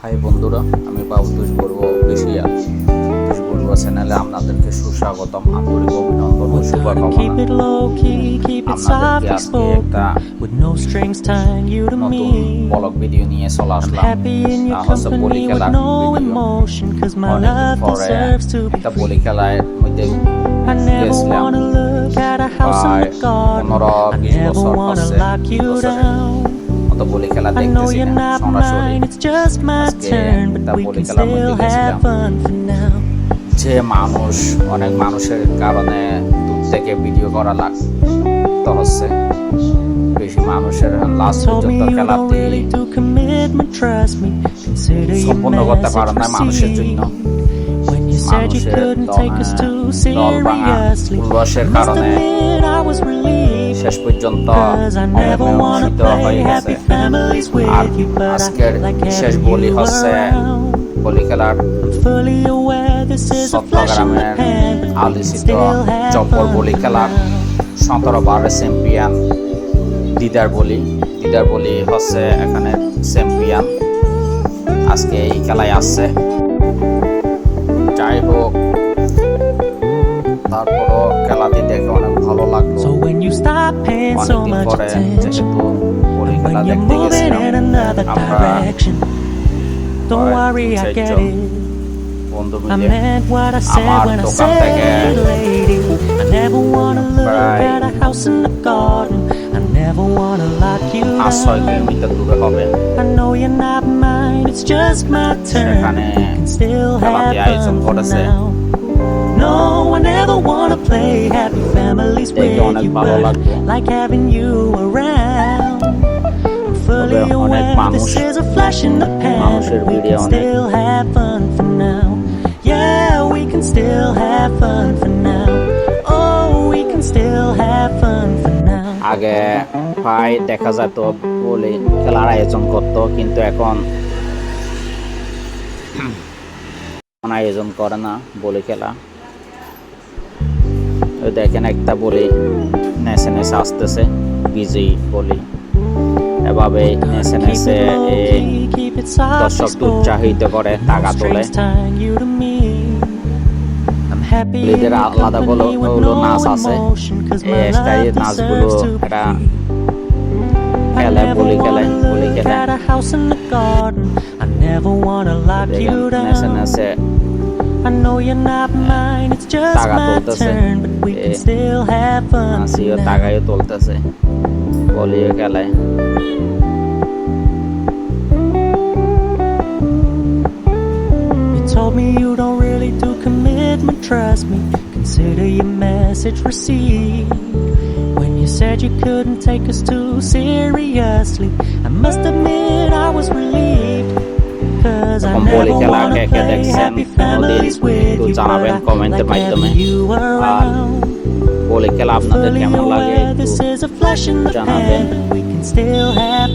High বন্ধুরা, আমি বাবুতোষ Barua official তোষ Barua চ্যানেলে আপনাদেরকে সুস্বাগতম, আন্তরিক অভিনন্দন ও শুভকামনা। আপনাদেরকে আজকে একটা নতুন ব্লগ ভিডিও নিয়ে চলে আসলাম। তা হচ্ছে বলি খেলার ভিডিও। অনেকদিন পরে একটা বলি খেলার মধ্যে গিয়েছিলাম, প্রায় 15-20 বছর হচ্ছে, 20 বছরের মতো বলি খেলা দেখতেছি না সরাসরি। আজকে একটা বলি খেলার মধ্যে গেছিলাম। যে অনেক মানুষের কারণে দূর থেকে ভিডিও করা লাগতো হচ্ছে, বেশি মানুষের লাস্ট পর্যন্ত খেলাতে সম্পূর্ণ করতে পারে না মানুষের জন্য। মানুষের দল ভাঙা উল্লাসের কারণে শেষ পর্যন্ত অনুষ্ঠিত হয়ে গেছে। আর আজকের বিশেষ বলি হচ্ছে বলি খেলার চট্টগ্রামের আলোচিত জব্বর বলি খেলার 17 বারের চ্যাম্পিয়ন দিদার বলি হচ্ছে এখানে চ্যাম্পিয়ন, আজকে এই খেলায় আসছে। যাই হোক, তারপরও খেলাটি দেখে অনেক ভালো লাগলো। অনেকদিন পরে যেহেতু বলি খেলা দেখতে গেছিলাম আমরা বন্ধু মিলে, আমার দোকান থেকে প্রায় 5-6 কিলোমিটার দূরে হবে। সেখানে খেলাটি আয়োজন করেছে, দেখে অনেক ভালো লাগলো। তবে অনেক মানুষের ভিড়ে অনেক আগে প্রায় দেখা যেত বলি খেলার আয়োজন করতো, কিন্তু এখন আয়োজন করে না বলি খেলা। দেখেন একটা বলি নেচে নেচে আসতেছে, বিজয়ী বলি এভাবে নেচে নেচে দর্শককে উৎসাহিত করে, টাকা তোলে। বলিদের আলাদা হলো নাচ আছে, এই স্টাইলের নাচগুলো এটা খেলে বলি খেলে নেচে নেচে টাকা তুলতেছে, নাচিও টাকাও তুলতেছে বলিও খেলায়। Told me you don't really do commitment, trust me, consider your message received. When you said you couldn't take us too seriously, I must admit I was relieved, cause I never wanna play happy families with you, but like having you around. বলি খেলা আপনাদের কেমন লাগে জানাবেন।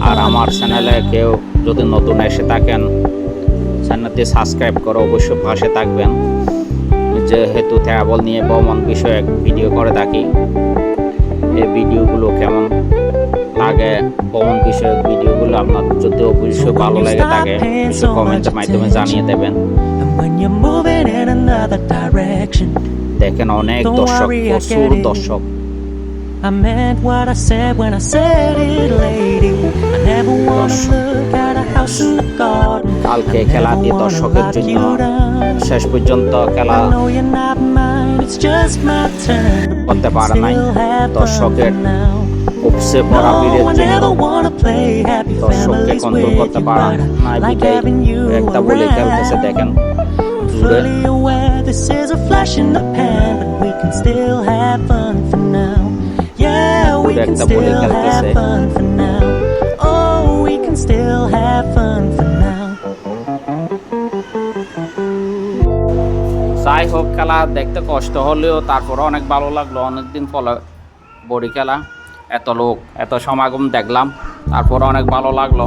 আর আমার চ্যানেলে কেউ যদি নতুন এসে থাকেন, চ্যানেলটি সাবস্ক্রাইব করে অবশ্যই পাশে থাকবেন। যেহেতু ট্রাভেল নিয়ে ভ্রমণ বিষয়ক ভিডিও করে থাকি, এই ভিডিওগুলো কেমন লাগে, ভ্রমণ বিষয়ক ভিডিওগুলো আপনার যদি অবশ্যই ভালো লাগে থাকে কমেন্টের মাধ্যমে জানিয়ে দেবেন। দেখেন অনেক দর্শক, প্রচুর দর্শক। I meant what I said when I said it, lady. I never wanna look at a house in the garden. কালকে খেলাটি দর্শকের জন্য শেষ পর্যন্ত খেলা করতে পারে নাই। দর্শকের উপসে পড়া ভিড়ের জন্য দর্শককে কন্ট্রোল করতে পারে নাই বিদায় একটা বলে খেলতেছে। দেখেন দূরে this is a flash in the pan, but we can still have fun for now. Yeah, we can still have fun for now. Oh, we can still have fun for now. যাই হোক, খেলা দেখতে কষ্ট হলেও তারপরে অনেক ভালো লাগলো। অনেকদিন পরে বড়ি খেলা, এত লোক, এত সমাগম দেখলাম, তারপরে অনেক ভালো লাগলো।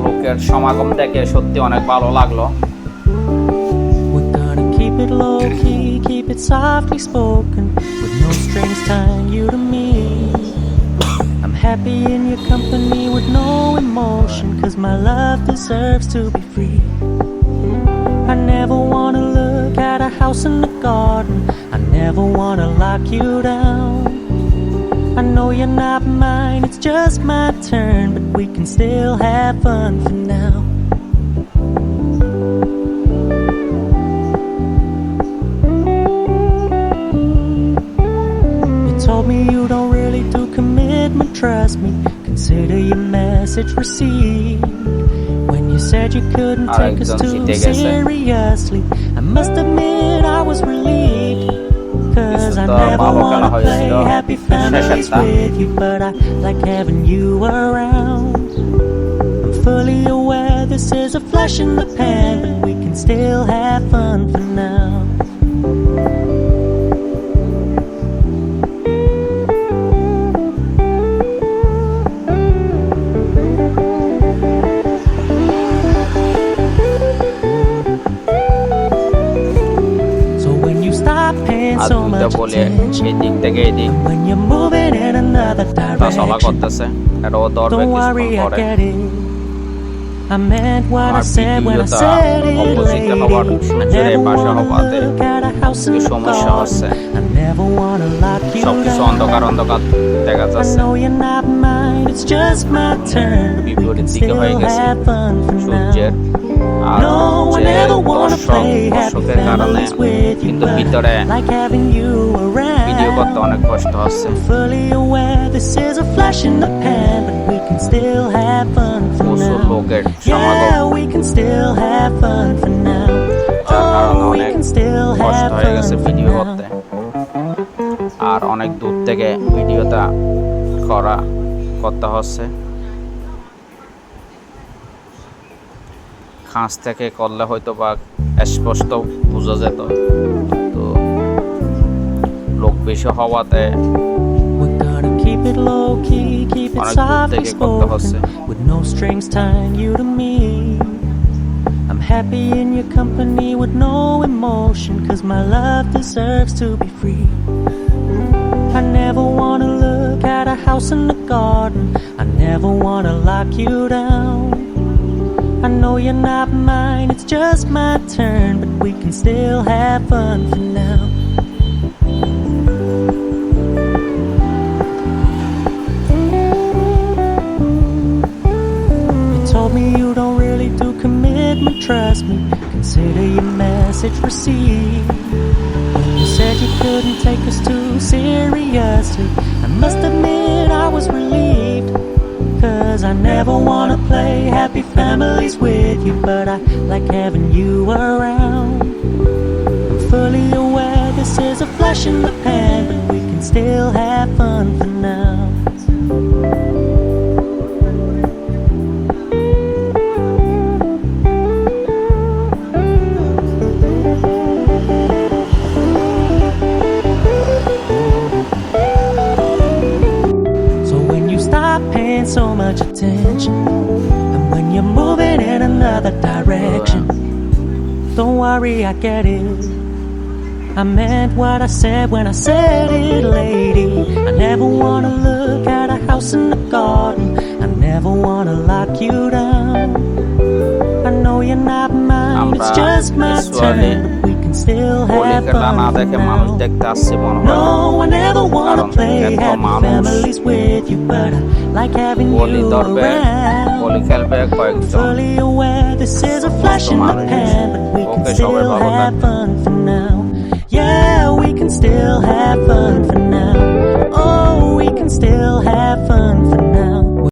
লোকের সমাগম দেখে সত্যি অনেক ভালো লাগলো। Keep it low key, keep it softly spoken, with no strings tying you to me. I'm happy in your company with no emotion, 'cause my love deserves to be free. I never wanna look at a house in the garden, I never wanna lock you down. I know you're not mine, it's just my turn, but we can still have fun for now. You told me you don't really do commitment, trust me, consider your message received. When you said you couldn't take us too seriously, I must admit I was relieved. 'Cause I never wanna play happy families with you, but I like having you around. I'm fully aware this is a flash in the pan, but we can still have fun for now. আর দুইটা বলে এই দিক থেকে এই দিক when you're moving in another তা চলা direction. করতেছে এটা ও ধরবে Don't কিছুক্ষণ worry, I পরে get it. I meant what I আমার said when I ভিডিওটা said it, অপোজিটে হওয়ার lady. I সূর্যের এই never পাশে wanna হওয়াতে look at a house in একটু the সমস্যা হচ্ছে garden. I never wanna lock you সবকিছু down. অন্ধকার অন্ধকার দেখা I যাচ্ছে know you're not mine, it's just my turn. We বিপরীত can দিকে still হয়ে গেছে have fun for সূর্যের now. আর No, I যে never wanna play happy দর্শকের কারণে families with you, কিন্তু but ভিতরে I like having you video করতে around. অনেক কষ্ট হচ্ছে Fully aware this is a flash in the pan, but we can still have fun for প্রচুর now. লোকের সমাগম Yeah, we can still have fun for now. যার কারণে Oh, we অনেক can still কষ্ট have হয়ে fun গেছে for video করতে now. আর অনেক দূর থেকে ভিডিওটা করতে হচ্ছে খাঁজ থেকে করলে হয়তো বা স্পষ্ট বোঝা যেত তো লোক বেশি হওয়াতে We're gonna keep it low key, keep it অনেক দূর softly থেকে করতে হচ্ছে spoken, with no strings tying you to me. I'm happy in your company with no emotion, 'cause my love deserves to be free. I never wanna look at a house in the garden, I never wanna lock you down. I know you're not mine, it's just my turn, but we can still have fun for now. You told me you don't really do commitment, trust me, consider your message received. When you said you couldn't take us too seriously, I must admit I was relieved. 'Cause I never wanna play happy families with you, but I like having you around. I'm fully aware this is a flash in the pan, but we can still have fun for now. So when you stop paying so much attention, and when you're moving in another direction, don't worry, I get it. I meant what I said when I said it, lady. I never wanna look at a house in the garden, I never wanna lock you down. I know you're not mine, it's just my turn, but we can still have বলিকে না fun দেখে for মানুষ now. দেখতে আসছে মনে হয় No, I never wanna কারণ play এত happy মানুষ families with you, but I like having বলি you ধরবে around. বলি খেলবে কয়েকজন Fully aware this is a flash in the pan, but we can Okay, সবাই still ভালো have থাকবেন। fun for